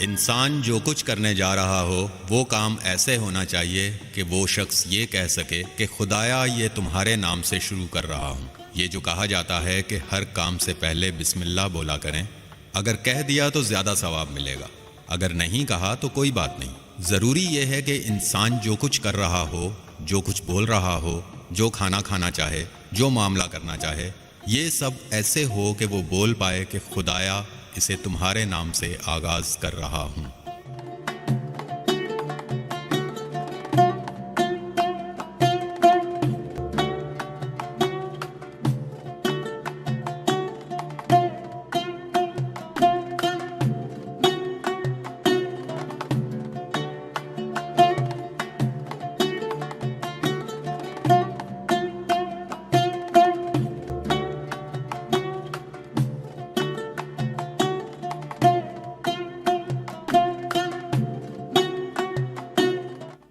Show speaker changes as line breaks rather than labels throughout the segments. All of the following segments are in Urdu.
انسان جو کچھ کرنے جا رہا ہو وہ کام ایسے ہونا چاہیے کہ وہ شخص یہ کہہ سکے کہ خدایا یہ تمہارے نام سے شروع کر رہا ہوں۔ یہ جو کہا جاتا ہے کہ ہر کام سے پہلے بسم اللہ بولا کریں، اگر کہہ دیا تو زیادہ ثواب ملے گا، اگر نہیں کہا تو کوئی بات نہیں۔ ضروری یہ ہے کہ انسان جو کچھ کر رہا ہو، جو کچھ بول رہا ہو، جو کھانا کھانا چاہے، جو معاملہ کرنا چاہے، یہ سب ایسے ہو کہ وہ بول پائے کہ خدایا اسے تمہارے نام سے آغاز کر رہا ہوں۔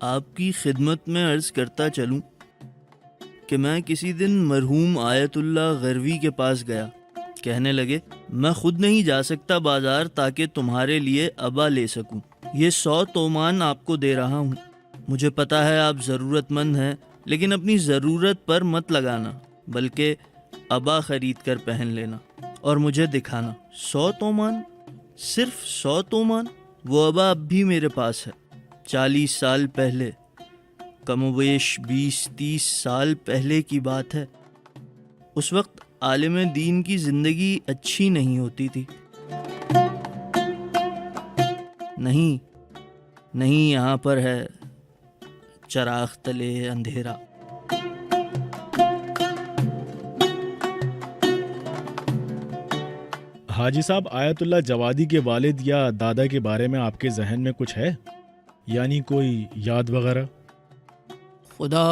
آپ کی خدمت میں عرض کرتا چلوں کہ میں کسی دن مرحوم آیت اللہ غروی کے پاس گیا۔ کہنے لگے میں خود نہیں جا سکتا بازار تاکہ تمہارے لیے ابا لے سکوں، یہ 100 تومان آپ کو دے رہا ہوں۔ مجھے پتا ہے آپ ضرورت مند ہیں، لیکن اپنی ضرورت پر مت لگانا، بلکہ ابا خرید کر پہن لینا اور مجھے دکھانا۔ 100 تومان؟ صرف 100 تومان؟ وہ ابا اب بھی میرے پاس ہے۔ 40 سال پہلے، کم و بیش 20-30 سال پہلے کی بات ہے۔ اس وقت عالم دین کی زندگی اچھی نہیں ہوتی تھی۔ نہیں یہاں پر ہے چراغ تلے اندھیرا۔
حاجی صاحب، آیت اللہ جوادی کے والد یا دادا کے بارے میں آپ کے ذہن میں کچھ ہے؟ یعنی کوئی یاد وغیرہ؟
خدا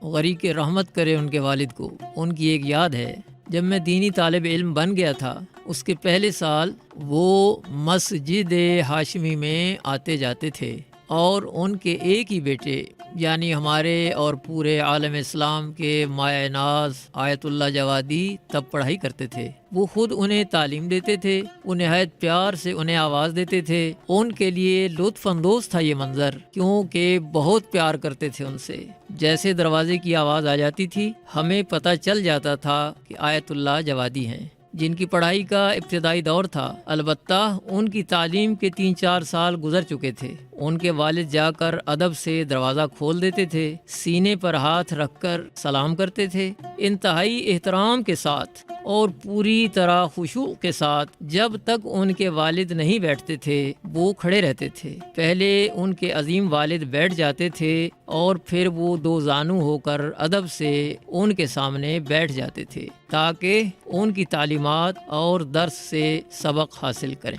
غری کے رحمت کرے ان کے والد کو۔ ان کی ایک یاد ہے، جب میں دینی طالب علم بن گیا تھا، اس کے پہلے سال وہ مسجد ہاشمی میں آتے جاتے تھے، اور ان کے ایک ہی بیٹے یعنی ہمارے اور پورے عالم اسلام کے مایہ ناز آیت اللہ جوادی تب پڑھائی کرتے تھے۔ وہ خود انہیں تعلیم دیتے تھے، وہ نہایت پیار سے انہیں آواز دیتے تھے۔ ان کے لیے لطف اندوز تھا یہ منظر، کیونکہ بہت پیار کرتے تھے ان سے۔ جیسے دروازے کی آواز آ جاتی تھی، ہمیں پتہ چل جاتا تھا کہ آیت اللہ جوادی ہیں، جن کی پڑھائی کا ابتدائی دور تھا۔ البتہ ان کی تعلیم کے 3-4 سال گزر چکے تھے۔ ان کے والد جا کر ادب سے دروازہ کھول دیتے تھے، سینے پر ہاتھ رکھ کر سلام کرتے تھے، انتہائی احترام کے ساتھ اور پوری طرح خشوع کے ساتھ۔ جب تک ان کے والد نہیں بیٹھتے تھے، وہ کھڑے رہتے تھے۔ پہلے ان کے عظیم والد بیٹھ جاتے تھے اور پھر وہ 2 زانو ہو کر ادب سے ان کے سامنے بیٹھ جاتے تھے تاکہ ان کی تعلیمات اور درس سے سبق حاصل کریں۔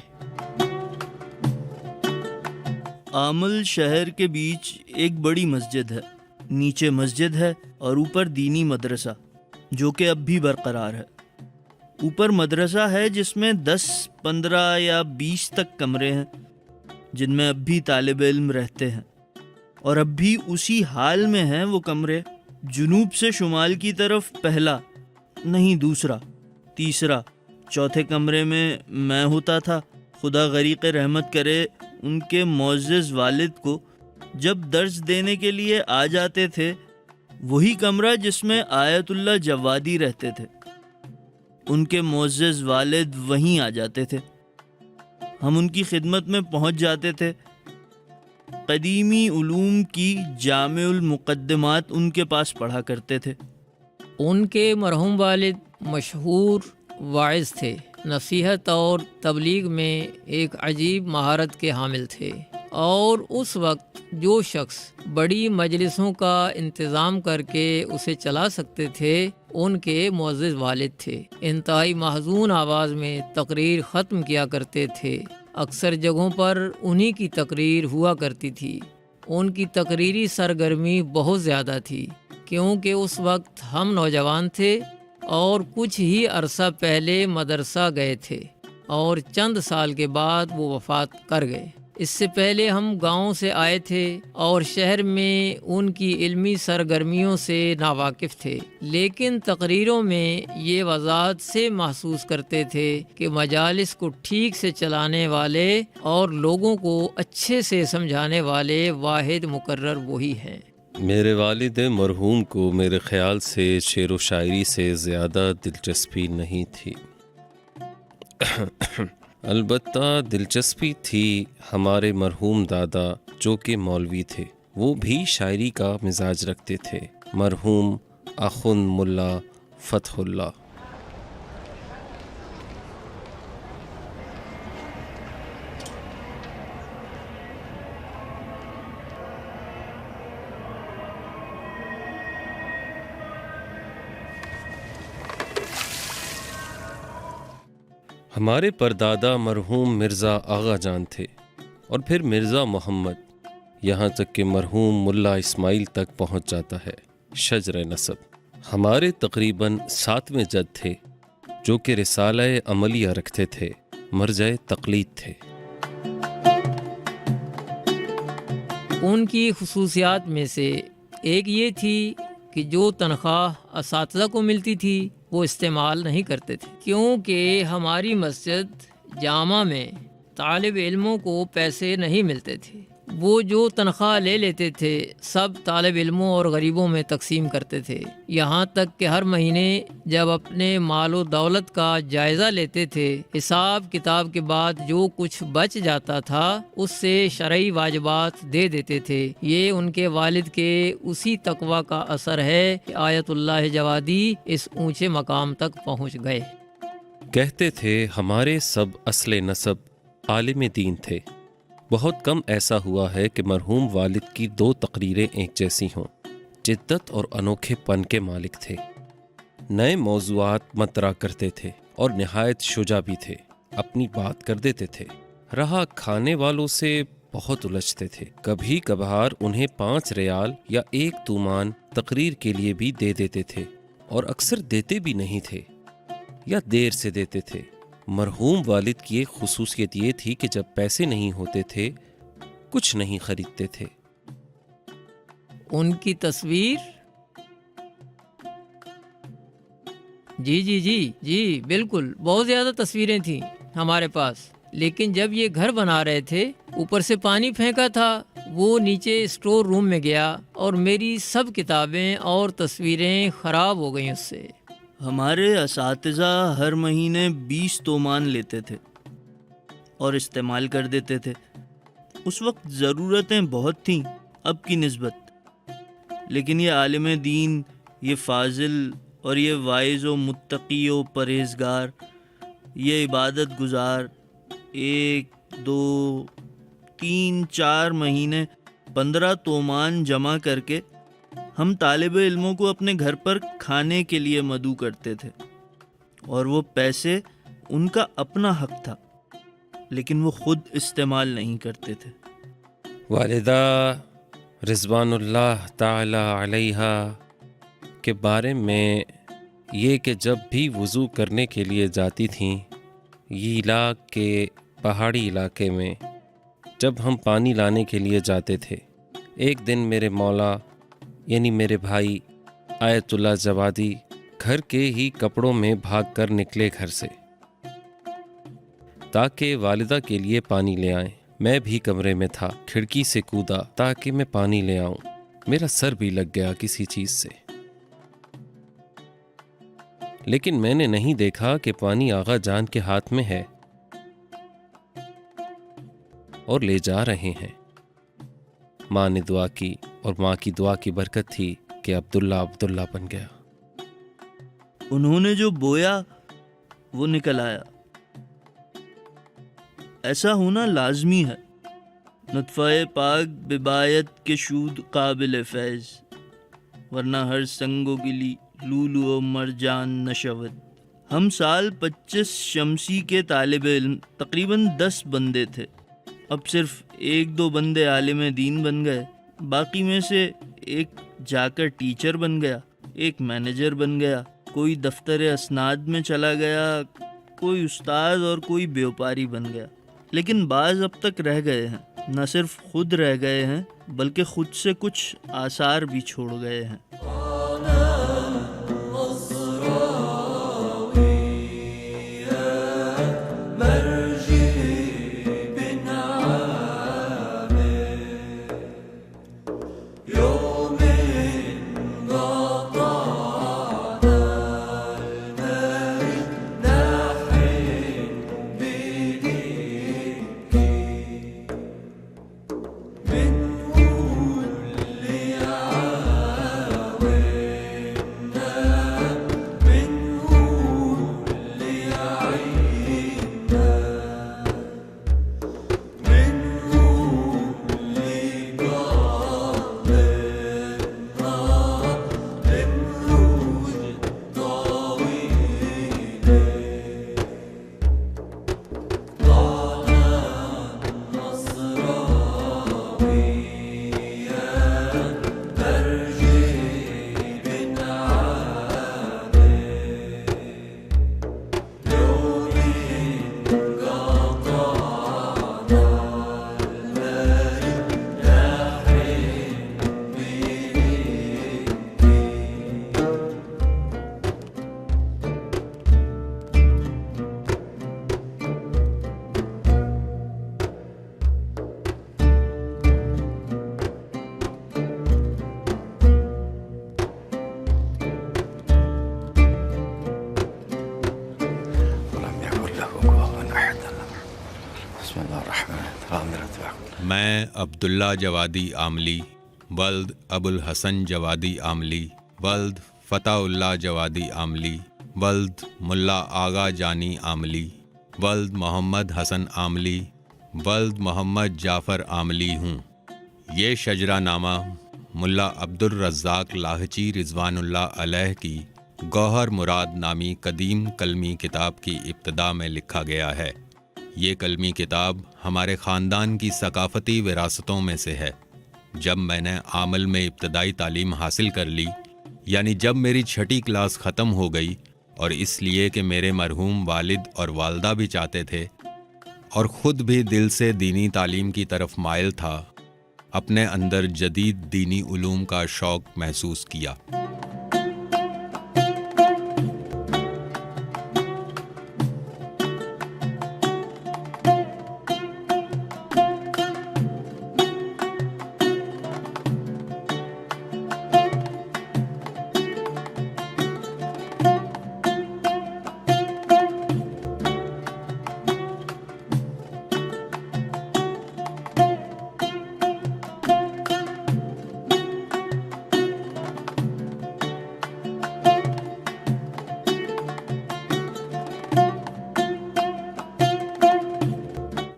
آمل شہر کے بیچ ایک بڑی مسجد ہے، نیچے مسجد ہے اور اوپر دینی مدرسہ جو کہ اب بھی برقرار ہے۔ اوپر مدرسہ ہے جس میں 10، 15 یا 20 تک کمرے ہیں، جن میں اب بھی طالب علم رہتے ہیں، اور اب بھی اسی حال میں ہیں وہ کمرے۔ جنوب سے شمال کی طرف پہلا، نہیں دوسرا، تیسرا، چوتھے کمرے میں ہوتا تھا۔ خدا غریق رحمت کرے، ان کے معزز والد کو جب درس دینے کے لیے آ جاتے تھے، وہی کمرہ جس میں آیت اللہ جوادی رہتے تھے، ان کے معزز والد وہیں آ جاتے تھے۔ ہم ان کی خدمت میں پہنچ جاتے تھے۔ قدیمی علوم کی جامع المقدمات ان کے پاس پڑھا کرتے تھے۔
ان کے مرحوم والد مشہور واعظ تھے، نصیحت اور تبلیغ میں ایک عجیب مہارت کے حامل تھے، اور اس وقت جو شخص بڑی مجلسوں کا انتظام کر کے اسے چلا سکتے تھے، ان کے معزز والد تھے۔ انتہائی محزون آواز میں تقریر ختم کیا کرتے تھے۔ اکثر جگہوں پر انہی کی تقریر ہوا کرتی تھی۔ ان کی تقریری سرگرمی بہت زیادہ تھی، کیونکہ اس وقت ہم نوجوان تھے اور کچھ ہی عرصہ پہلے مدرسہ گئے تھے، اور چند سال کے بعد وہ وفات کر گئے۔ اس سے پہلے ہم گاؤں سے آئے تھے اور شہر میں ان کی علمی سرگرمیوں سے ناواقف تھے، لیکن تقریروں میں یہ وضاحت سے محسوس کرتے تھے کہ مجالس کو ٹھیک سے چلانے والے اور لوگوں کو اچھے سے سمجھانے والے واحد مقرر وہی ہیں۔
میرے والد مرحوم کو میرے خیال سے شعر و شاعری سے زیادہ دلچسپی نہیں تھی، البتہ دلچسپی تھی ہمارے مرحوم دادا جو کہ مولوی تھے، وہ بھی شاعری کا مزاج رکھتے تھے، مرحوم اخند ملا فتح اللہ۔ ہمارے پردادا مرحوم مرزا آغا جان تھے اور پھر مرزا محمد، یہاں تک کہ مرحوم ملا اسماعیل تک پہنچ جاتا ہے شجر نسب۔ ہمارے تقریباً 7ویں جد تھے جو کہ رسالہ عملیہ رکھتے تھے، مرجع تقلید تھے۔
ان کی خصوصیات میں سے ایک یہ تھی کہ جو تنخواہ اساتذہ کو ملتی تھی وہ استعمال نہیں کرتے تھے، کیونکہ ہماری مسجد جامع میں طالب علموں کو پیسے نہیں ملتے تھے۔ وہ جو تنخواہ لے لیتے تھے سب طالب علموں اور غریبوں میں تقسیم کرتے تھے، یہاں تک کہ ہر مہینے جب اپنے مال و دولت کا جائزہ لیتے تھے، حساب کتاب کے بعد جو کچھ بچ جاتا تھا اس سے شرعی واجبات دے دیتے تھے۔ یہ ان کے والد کے اسی تقوی کا اثر ہے کہ آیت اللہ جوادی اس اونچے مقام تک پہنچ گئے۔
کہتے تھے ہمارے سب اصل نسب عالم دین تھے، بہت کم ایسا ہوا ہے کہ مرحوم والد کی 2 تقریریں ایک جیسی ہوں۔ جدت اور انوکھے پن کے مالک تھے، نئے موضوعات مطرح کرتے تھے اور نہایت شجاع بھی تھے، اپنی بات کر دیتے تھے۔ رہا کھانے والوں سے بہت الجھتے تھے، کبھی کبھار انہیں 5 ریال یا 1 تومان تقریر کے لیے بھی دے دیتے تھے، اور اکثر دیتے بھی نہیں تھے یا دیر سے دیتے تھے۔ مرحوم والد کی ایک خصوصیت یہ تھی کہ جب پیسے نہیں ہوتے تھے کچھ نہیں خریدتے تھے۔
ان کی تصویر جی بالکل، بہت زیادہ تصویریں تھیں ہمارے پاس، لیکن جب یہ گھر بنا رہے تھے اوپر سے پانی پھینکا تھا، وہ نیچے اسٹور روم میں گیا اور میری سب کتابیں اور تصویریں خراب ہو گئیں اس سے۔
ہمارے اساتذہ ہر مہینے 20 تومان لیتے تھے اور استعمال کر دیتے تھے۔ اس وقت ضرورتیں بہت تھیں اب کی نسبت، لیکن یہ عالم دین، یہ فاضل اور یہ واعظ و متقی و پرہیزگار، یہ عبادت گزار 1 2 3 4 مہینے 15 تومان جمع کر کے ہم طالب علموں کو اپنے گھر پر کھانے کے لیے مدعو کرتے تھے، اور وہ پیسے ان کا اپنا حق تھا، لیکن وہ خود استعمال نہیں کرتے تھے۔
والدہ رضوان اللہ تعالی علیہا کے بارے میں یہ کہ جب بھی وضو کرنے کے لیے جاتی تھیں، یہ علاق کے پہاڑی علاقے میں جب ہم پانی لانے کے لیے جاتے تھے، ایک دن میرے مولا یعنی میرے بھائی آیت اللہ جوادی گھر کے ہی کپڑوں میں بھاگ کر نکلے گھر سے تاکہ والدہ کے لیے پانی لے آئیں۔ میں بھی کمرے میں تھا، کھڑکی سے کودا تاکہ میں پانی لے آؤں۔ میرا سر بھی لگ گیا کسی چیز سے، لیکن میں نے نہیں دیکھا کہ پانی آغا جان کے ہاتھ میں ہے اور لے جا رہے ہیں۔ ماں نے دعا کی اور ماں کی دعا کی برکت تھی کہ عبداللہ بن گیا۔
انہوں نے جو بویا وہ نکل آیا۔ ایسا ہونا لازمی ہے، نطفہ پاک ببایت کے شود قابل فیض، ورنہ ہر سنگو گلی لولو و مرجان نشود۔ ہم سال 25 شمسی کے طالب علم تقریباً 10 بندے تھے، اب صرف 1-2 بندے عالم دین بن گئے، باقی میں سے ایک جا کر ٹیچر بن گیا، ایک مینیجر بن گیا، کوئی دفتر اسناد میں چلا گیا، کوئی استاد اور کوئی بیوپاری بن گیا، لیکن بعض اب تک رہ گئے ہیں۔ نہ صرف خود رہ گئے ہیں بلکہ خود سے کچھ آثار بھی چھوڑ گئے ہیں۔
میں عبداللہ جوادی عاملی ولد ابو الحسن جوادی عاملی ولد فتح اللہ جوادی عاملی ولد ملا آغا جانی عاملی ولد محمد حسن عاملی ولد محمد جعفر عاملی ہوں۔ یہ شجرہ نامہ ملا عبدالرزاق لاہچی رضوان اللہ علیہ کی گوہر مراد نامی قدیم کلمی کتاب کی ابتدا میں لکھا گیا ہے۔ یہ کلمی کتاب ہمارے خاندان کی ثقافتی وراثتوں میں سے ہے۔ جب میں نے عامل میں ابتدائی تعلیم حاصل کر لی، یعنی جب میری 6ٹھی کلاس ختم ہو گئی، اور اس لیے کہ میرے مرحوم والد اور والدہ بھی چاہتے تھے اور خود بھی دل سے دینی تعلیم کی طرف مائل تھا، اپنے اندر جدید دینی علوم کا شوق محسوس کیا۔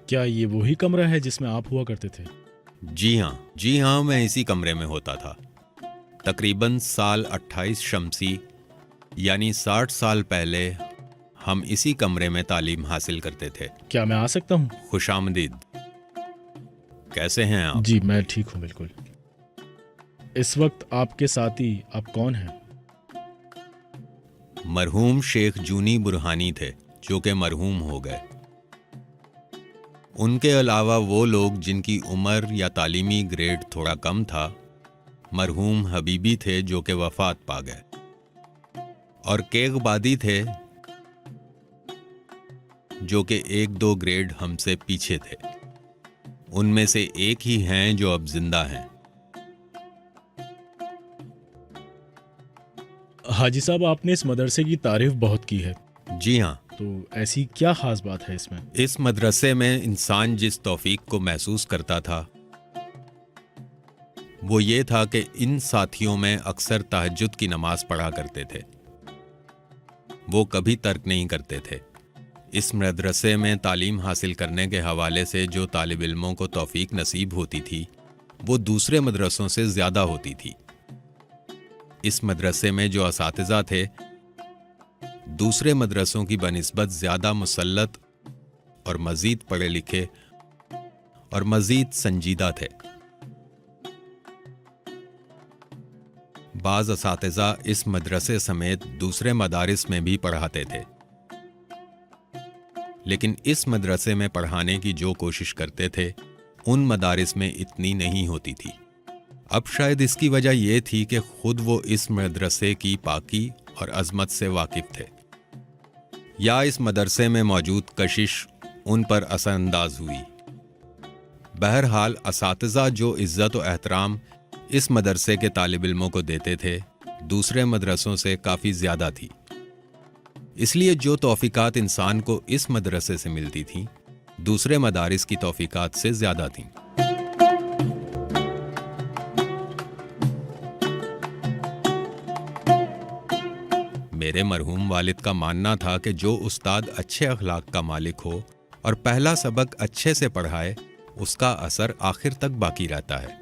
کیا یہ وہی کمرہ ہے جس میں آپ ہوا کرتے تھے؟
جی ہاں، میں اسی کمرے میں ہوتا تھا۔ تقریباً سال 28 شمسی یعنی 60 سال پہلے ہم اسی کمرے میں تعلیم حاصل کرتے تھے۔
کیا میں آ سکتا ہوں؟
خوش آمدید۔ کیسے ہیں آپ؟
جی میں ٹھیک ہوں بالکل۔ اس وقت آپ کے ساتھی آپ کون ہیں؟
مرحوم شیخ جونی برہانی تھے جو کہ مرحوم ہو گئے۔ ان کے علاوہ وہ لوگ جن کی عمر یا تعلیمی گریڈ تھوڑا کم تھا، مرحوم حبیبی تھے جو کہ وفات پا گئے، اور کیغ بادی تھے جو کہ 1-2 گریڈ ہم سے پیچھے تھے۔ ان میں سے ایک ہی ہیں جو اب زندہ ہیں۔
حاجی صاحب، آپ نے اس مدرسے کی تعریف بہت کی ہے۔
جی ہاں،
تو ایسی کیا خاص بات ہے اس میں؟
اس مدرسے میں انسان جس توفیق کو محسوس کرتا تھا وہ یہ تھا کہ ان ساتھیوں میں اکثر تہجد کی نماز پڑھا کرتے تھے۔ وہ کبھی ترک نہیں کرتے تھے۔ اس مدرسے میں تعلیم حاصل کرنے کے حوالے سے جو طالب علموں کو توفیق نصیب ہوتی تھی وہ دوسرے مدرسوں سے زیادہ ہوتی تھی۔ اس مدرسے میں جو اساتذہ تھے دوسرے مدرسوں کی بنسبت زیادہ مسلط اور مزید پڑھے لکھے اور مزید سنجیدہ تھے۔ بعض اساتذہ اس مدرسے سمیت دوسرے مدارس میں بھی پڑھاتے تھے، لیکن اس مدرسے میں پڑھانے کی جو کوشش کرتے تھے ان مدارس میں اتنی نہیں ہوتی تھی۔ اب شاید اس کی وجہ یہ تھی کہ خود وہ اس مدرسے کی پاکی اور عظمت سے واقف تھے، یا اس مدرسے میں موجود کشش ان پر اثر انداز ہوئی۔ بہرحال اساتذہ جو عزت و احترام اس مدرسے کے طالب علموں کو دیتے تھے دوسرے مدرسوں سے کافی زیادہ تھی، اس لیے جو توفیقات انسان کو اس مدرسے سے ملتی تھیں دوسرے مدارس کی توفیقات سے زیادہ تھیں۔ میرے مرحوم والد کا ماننا تھا کہ جو استاد اچھے اخلاق کا مالک ہو اور پہلا سبق اچھے سے پڑھائے اس کا اثر آخر تک باقی رہتا ہے۔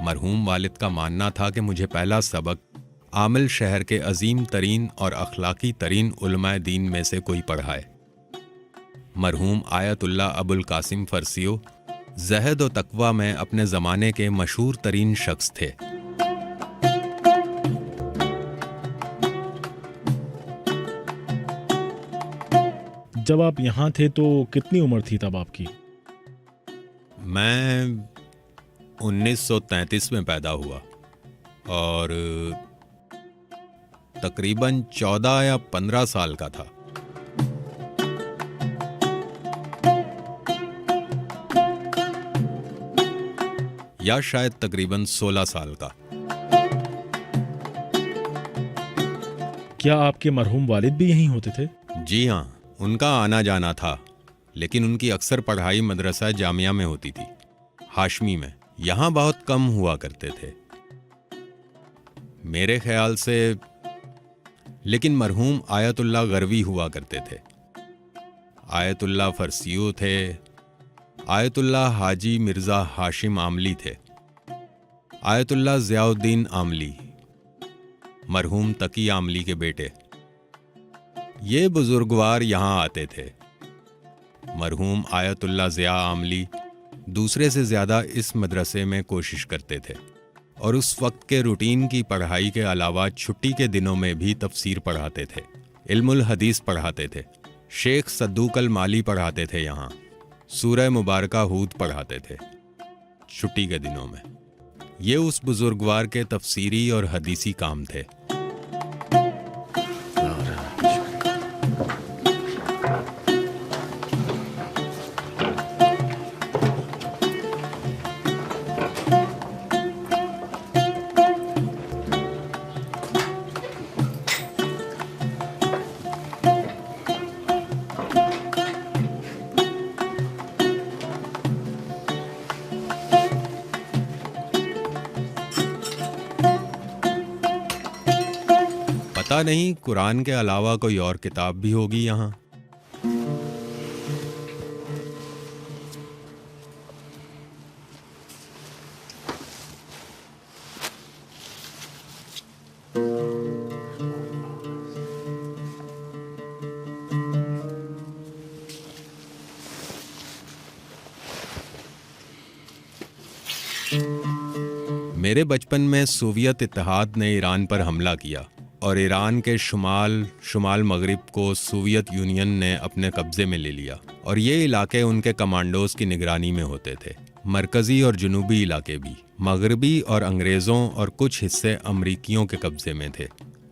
مرحوم والد کا ماننا تھا کہ مجھے پہلا سبق عامل شہر کے عظیم ترین اور اخلاقی ترین علماء دین میں سے کوئی پڑھائے۔ مرحوم آیت اللہ ابو القاسم فرسیو زہد و تقوی میں اپنے زمانے کے مشہور ترین شخص تھے۔
جب آپ یہاں تھے تو کتنی عمر تھی تب آپ کی؟
میں 1933 میں پیدا ہوا اور تقریباً 14 یا 15 سال کا تھا۔ یا شاید تقریباً 16 سال کا۔
کیا آپ کے مرحوم والد بھی یہیں ہوتے تھے؟
جی ہاں، ان کا آنا جانا تھا، لیکن ان کی اکثر پڑھائی مدرسہ جامعہ میں ہوتی تھی، ہاشمی میں۔ یہاں بہت کم ہوا کرتے تھے میرے خیال سے، لیکن مرحوم آیت اللہ غروی ہوا کرتے تھے، آیت اللہ فرسیو تھے، آیت اللہ حاجی مرزا ہاشم عاملی تھے، آیت اللہ ضیاء الدین عاملی، مرحوم تقی عاملی کے بیٹے۔ یہ بزرگوار یہاں آتے تھے۔ مرحوم آیت اللہ ضیاء عاملی دوسرے سے زیادہ اس مدرسے میں کوشش کرتے تھے اور اس وقت کے روٹین کی پڑھائی کے علاوہ چھٹی کے دنوں میں بھی تفسیر پڑھاتے تھے، علم الحدیث پڑھاتے تھے، شیخ صدوق المالی پڑھاتے تھے، یہاں سورہ مبارکہ ہود پڑھاتے تھے چھٹی کے دنوں میں۔ یہ اس بزرگوار کے تفسیری اور حدیثی کام تھے۔ پتہ نہیں قرآن کے علاوہ کوئی اور کتاب بھی ہوگی یہاں۔ میرے بچپن میں سوویت اتحاد نے ایران پر حملہ کیا اور ایران کے شمال مغرب کو سوویت یونین نے اپنے قبضے میں لے لیا، اور یہ علاقے ان کے کمانڈوز کی نگرانی میں ہوتے تھے۔ مرکزی اور جنوبی علاقے بھی، مغربی اور انگریزوں اور کچھ حصے امریکیوں کے قبضے میں تھے۔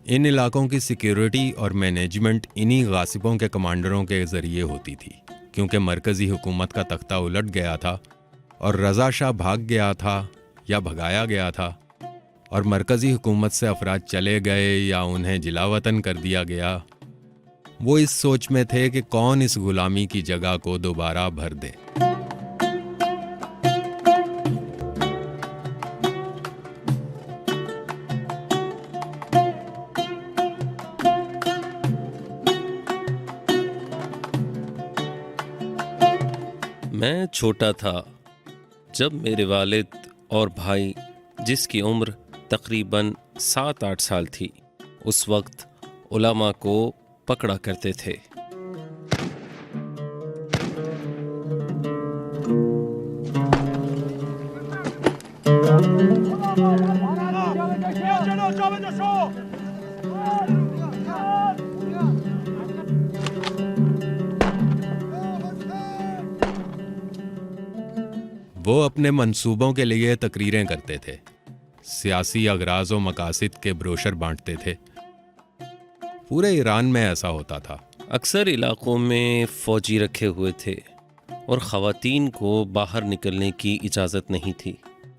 ان علاقوں کی سیکیورٹی اور مینجمنٹ انہی غاصبوں کے کمانڈروں کے ذریعے ہوتی تھی، کیونکہ مرکزی حکومت کا تختہ الٹ گیا تھا اور رضا شاہ بھاگ گیا تھا یا بھگایا گیا تھا، اور مرکزی حکومت سے افراد چلے گئے یا انہیں جلا وطن کر دیا گیا۔ وہ اس سوچ میں تھے کہ کون اس غلامی کی جگہ کو دوبارہ بھر دے۔
میں چھوٹا تھا جب میرے والد اور بھائی، جس کی عمر تقریباً 7-8 سال تھی، اس وقت علماء کو پکڑا کرتے تھے۔
وہ اپنے منصوبوں کے لیے تقریریں کرتے تھے، سیاسی اغراض و مقاصد کے بروشر بانٹتے تھے۔ پورے ایران میں ایسا ہوتا تھا۔
اکثر علاقوں میں فوجی رکھے ہوئے تھے اور خواتین کو باہر نکلنے کی اجازت نہیں تھی۔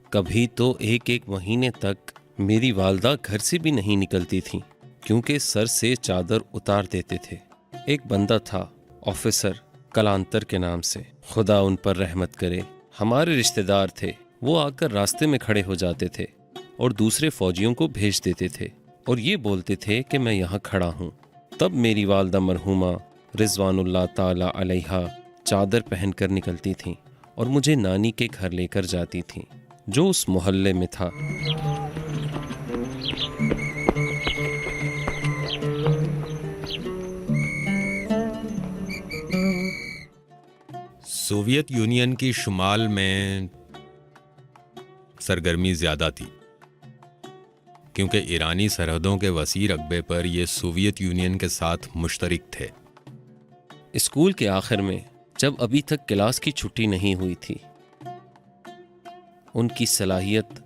کبھی تو ایک مہینے تک میری والدہ گھر سے بھی نہیں نکلتی تھیں کیونکہ سر سے چادر اتار دیتے تھے۔ ایک بندہ تھا، آفیسر کلانتر کے نام سے، خدا ان پر رحمت کرے، ہمارے رشتہ دار تھے۔ وہ آ کر راستے میں کھڑے ہو جاتے تھے اور دوسرے فوجیوں کو بھیج دیتے تھے اور یہ بولتے تھے کہ میں یہاں کھڑا ہوں۔ تب میری والدہ مرحومہ رضوان اللہ تعالی علیہا چادر پہن کر نکلتی تھیں اور مجھے نانی کے گھر لے کر جاتی تھیں جو اس محلے میں تھا۔
سوویت یونین کی شمال میں سرگرمی زیادہ تھی کیونکہ ایرانی سرحدوں کے وسیع رقبے پر یہ سوویت یونین کے ساتھ مشترک تھے۔
اسکول کے آخر میں جب ابھی تک کلاس کی چھٹی نہیں ہوئی تھی، ان کی صلاحیت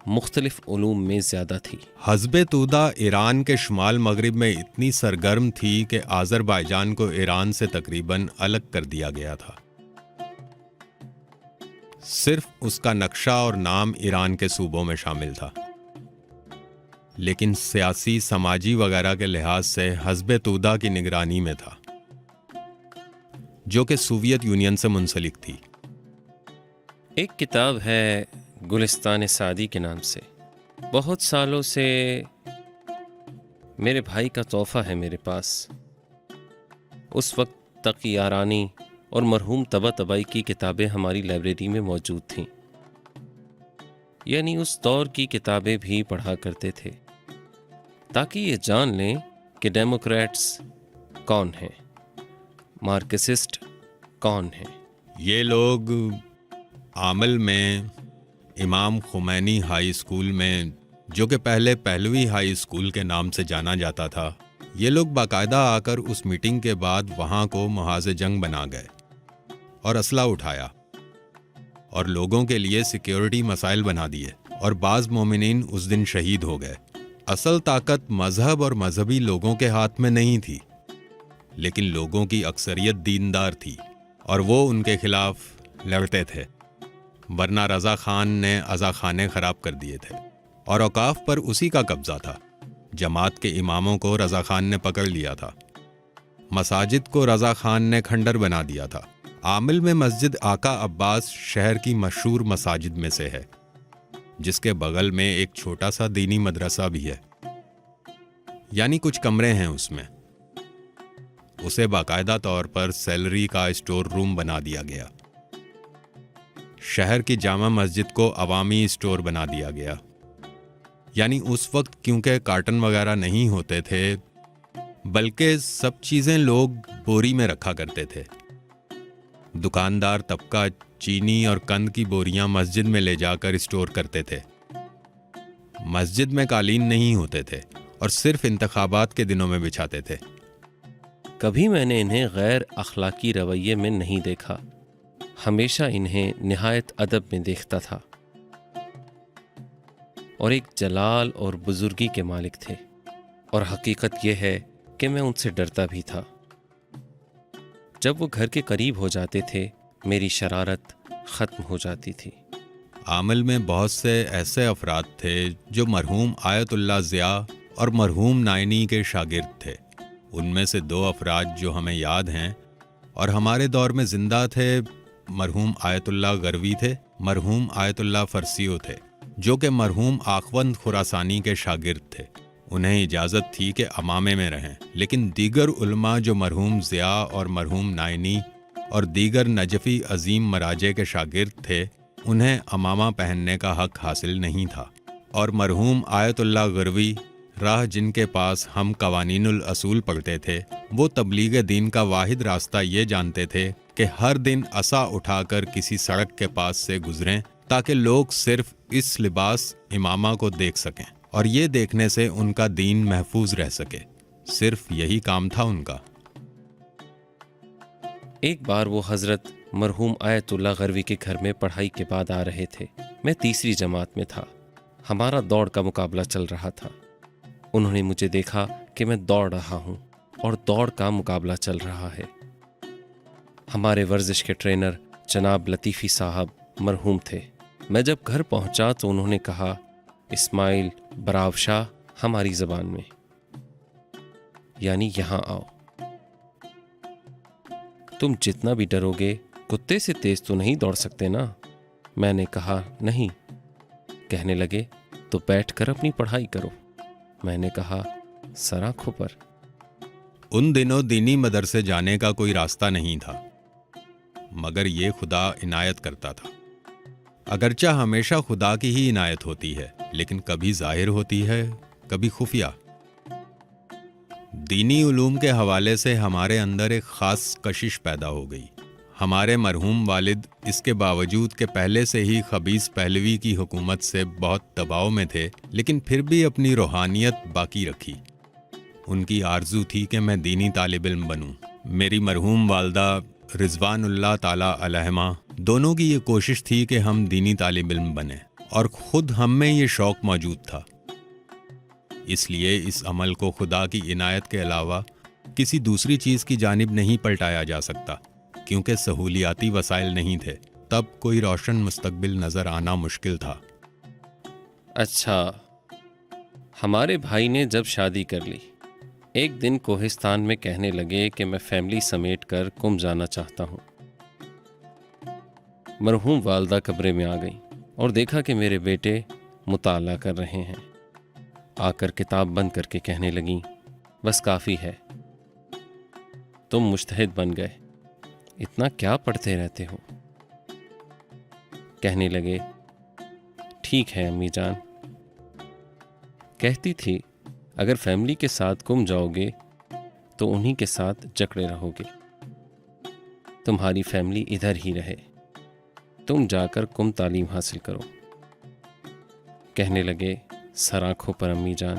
مختلف علوم میں زیادہ تھی۔
حزب تودہ ایران کے شمال مغرب میں اتنی سرگرم تھی کہ آذربائیجان کو ایران سے تقریباً الگ کر دیا گیا تھا۔ صرف اس کا نقشہ اور نام ایران کے صوبوں میں شامل تھا، لیکن سیاسی، سماجی وغیرہ کے لحاظ سے حزب تودہ کی نگرانی میں تھا، جو کہ سوویت یونین سے منسلک تھی۔
ایک کتاب ہے گلستان سعدی کے نام سے، بہت سالوں سے میرے بھائی کا تحفہ ہے میرے پاس۔ اس وقت تک یارانی اور مرحوم طباطبائی کی کتابیں ہماری لائبریری میں موجود تھیں، یعنی اس دور کی کتابیں بھی پڑھا کرتے تھے تاکہ یہ جان لیں کہ ڈیموکریٹس کون ہیں، مارکسسٹ کون ہیں۔
یہ لوگ عامل میں امام خمینی ہائی اسکول میں، جو کہ پہلے پہلوی ہائی اسکول کے نام سے جانا جاتا تھا، یہ لوگ باقاعدہ آ کر اس میٹنگ کے بعد وہاں کو محاذ جنگ بنا گئے اور اسلحہ اٹھایا اور لوگوں کے لیے سیکیورٹی مسائل بنا دیے، اور بعض مومنین اس دن شہید ہو گئے۔ اصل طاقت مذہب اور مذہبی لوگوں کے ہاتھ میں نہیں تھی، لیکن لوگوں کی اکثریت دیندار تھی اور وہ ان کے خلاف لڑتے تھے، ورنہ رضا خان نے عزا خانے خراب کر دیے تھے اور اوقاف پر اسی کا قبضہ تھا۔ جماعت کے اماموں کو رضا خان نے پکڑ لیا تھا، مساجد کو رضا خان نے کھنڈر بنا دیا تھا۔ عامل میں مسجد آقا عباس شہر کی مشہور مساجد میں سے ہے، جس کے بغل میں ایک چھوٹا سا دینی مدرسہ بھی ہے، یعنی کچھ کمرے ہیں اس میں۔ اسے باقاعدہ طور پر سیلری کا اسٹور روم بنا دیا گیا۔ شہر کی جامع مسجد کو عوامی اسٹور بنا دیا گیا، یعنی اس وقت کیونکہ کارٹن وغیرہ نہیں ہوتے تھے، بلکہ سب چیزیں لوگ بوری میں رکھا کرتے تھے۔ دکاندار طبقہ چینی اور قند کی بوریاں مسجد میں لے جا کر اسٹور کرتے تھے۔ مسجد میں قالین نہیں ہوتے تھے اور صرف انتخابات کے دنوں میں بچھاتے تھے۔
کبھی میں نے انہیں غیر اخلاقی رویے میں نہیں دیکھا، ہمیشہ انہیں نہایت ادب میں دیکھتا تھا، اور ایک جلال اور بزرگی کے مالک تھے، اور حقیقت یہ ہے کہ میں ان سے ڈرتا بھی تھا۔ جب وہ گھر کے قریب ہو جاتے تھے میری شرارت ختم ہو جاتی تھی۔
عامل میں بہت سے ایسے افراد تھے جو مرحوم آیت اللہ ضیاء اور مرحوم نائنی کے شاگرد تھے۔ ان میں سے دو افراد جو ہمیں یاد ہیں اور ہمارے دور میں زندہ تھے، مرحوم آیت اللہ غروی تھے، مرحوم آیت اللہ فرسیو تھے، جو کہ مرحوم آخوند خراسانی کے شاگرد تھے۔ انہیں اجازت تھی کہ امامے میں رہیں، لیکن دیگر علماء جو مرحوم ضیاء اور مرحوم نائنی اور دیگر نجفی عظیم مراجع کے شاگرد تھے، انہیں امامہ پہننے کا حق حاصل نہیں تھا۔ اور مرحوم آیت اللہ غروی راہ جن کے پاس ہم قوانین الاصول پڑھتے تھے، وہ تبلیغ دین کا واحد راستہ یہ جانتے تھے کہ ہر دن عصا اٹھا کر کسی سڑک کے پاس سے گزریں تاکہ لوگ صرف اس لباس امامہ کو دیکھ سکیں، اور یہ دیکھنے سے ان کا دین محفوظ رہ سکے۔ صرف یہی کام تھا ان کا۔
ایک بار وہ حضرت مرحوم آیت اللہ غروی کے گھر میں پڑھائی کے بعد آ رہے تھے۔ میں تیسری جماعت میں تھا۔ ہمارا دوڑ کا مقابلہ چل رہا تھا۔ انہوں نے مجھے دیکھا کہ میں دوڑ رہا ہوں اور دوڑ کا مقابلہ چل رہا ہے۔ ہمارے ورزش کے ٹرینر جناب لطیفی صاحب مرحوم تھے۔ میں جب گھر پہنچا تو انہوں نے کہا، اسماعیل براو شاہ ہماری زبان میں، یعنی یہاں آؤ۔ تم جتنا بھی ڈرو گے کتے سے تیز تو نہیں دوڑ سکتے نا؟ میں نے کہا نہیں۔ کہنے لگے تو بیٹھ کر اپنی پڑھائی کرو۔ میں نے کہا سر آنکھوں پر۔
ان دنوں دینی مدرسے جانے کا کوئی راستہ نہیں تھا، مگر یہ خدا عنایت کرتا تھا۔ اگرچہ ہمیشہ خدا کی ہی عنایت ہوتی ہے، لیکن کبھی ظاہر ہوتی ہے، کبھی خفیہ۔ دینی علوم کے حوالے سے ہمارے اندر ایک خاص کشش پیدا ہو گئی۔ ہمارے مرحوم والد اس کے باوجود کہ پہلے سے ہی خبیث پہلوی کی حکومت سے بہت دباؤ میں تھے، لیکن پھر بھی اپنی روحانیت باقی رکھی۔ ان کی آرزو تھی کہ میں دینی طالب علم بنوں۔ میری مرحوم والدہ رضوان اللہ تعالی علیہما دونوں کی یہ کوشش تھی کہ ہم دینی طالب علم بنیں، اور خود ہم میں یہ شوق موجود تھا۔ اس لیے اس عمل کو خدا کی عنایت کے علاوہ کسی دوسری چیز کی جانب نہیں پلٹایا جا سکتا، کیونکہ سہولیاتی وسائل نہیں تھے۔ تب کوئی روشن مستقبل نظر آنا مشکل تھا۔
اچھا، ہمارے بھائی نے جب شادی کر لی، ایک دن کوہستان میں کہنے لگے کہ میں فیملی سمیٹ کر کم جانا چاہتا ہوں۔ مرحوم والدہ کمرے میں آ گئیں اور دیکھا کہ میرے بیٹے مطالعہ کر رہے ہیں۔ آ کر کتاب بند کر کے کہنے لگیں، بس کافی ہے، تم مجتہد بن گئے، اتنا کیا پڑھتے رہتے ہو؟ کہنے لگے، ٹھیک ہے امی جان۔ کہتی تھی، اگر فیملی کے ساتھ گم جاؤ گے تو انہی کے ساتھ جکڑے رہو گے، تمہاری فیملی ادھر ہی رہے، تم جا کر کم تعلیم حاصل کرو۔ کہنے لگے، سر آنکھوں پر امی جان۔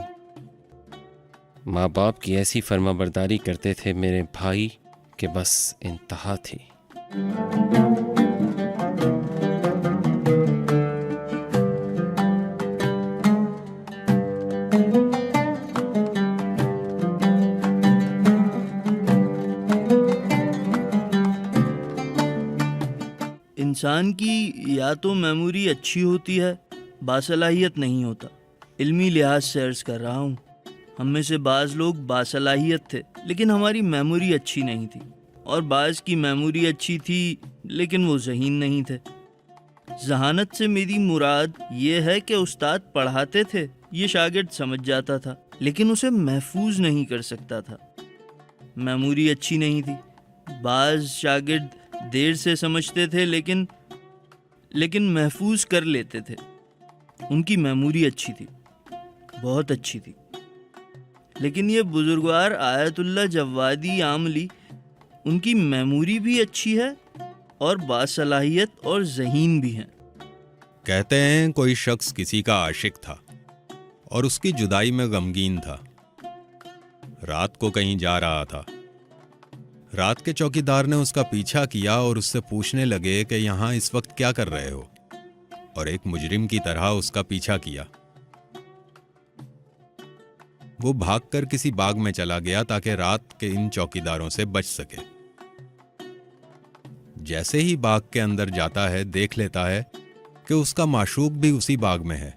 ماں باپ کی ایسی فرما برداری کرتے تھے میرے بھائی کہ بس انتہا تھی۔
انسان کی یا تو میموری اچھی ہوتی ہے، باصلاحیت نہیں ہوتا۔ علمی لحاظ سے عرض کر رہا ہوں، ہم میں سے بعض لوگ باصلاحیت تھے لیکن ہماری میموری اچھی نہیں تھی، اور بعض کی میموری اچھی تھی لیکن وہ ذہین نہیں تھے۔ ذہانت سے میری مراد یہ ہے کہ استاد پڑھاتے تھے، یہ شاگرد سمجھ جاتا تھا لیکن اسے محفوظ نہیں کر سکتا تھا۔ میموری اچھی نہیں تھی۔ بعض شاگرد دیر سے سمجھتے تھے لیکن محفوظ کر لیتے تھے۔ ان کی میموری اچھی تھی، بہت اچھی تھی۔ لیکن یہ بزرگوار آیت اللہ جوادی عاملی، ان کی میموری بھی اچھی ہے اور باصلاحیت اور ذہین بھی ہیں۔
کہتے ہیں کوئی شخص کسی کا عاشق تھا اور اس کی جدائی میں غمگین تھا۔ رات کو کہیں جا رہا تھا۔ رات کے چوکیدار نے اس کا پیچھا کیا اور اس سے پوچھنے لگے کہ یہاں اس وقت کیا کر رہے ہو، اور ایک مجرم کی طرح اس کا پیچھا کیا۔ وہ بھاگ کر کسی باغ میں چلا گیا تاکہ رات کے ان چوکیداروں سے بچ سکے۔ جیسے ہی باغ کے اندر جاتا ہے، دیکھ لیتا ہے کہ اس کا معشوق بھی اسی باغ میں ہے۔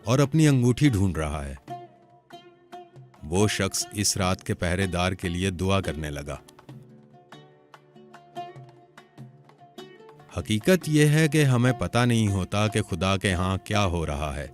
اور اپنی انگوٹھی ڈھونڈ رہا ہے۔ وہ شخص اس رات کے پہرے دار کے لیے دعا کرنے لگا۔ حقیقت یہ ہے کہ ہمیں پتہ نہیں ہوتا کہ خدا کے ہاں کیا ہو رہا ہے۔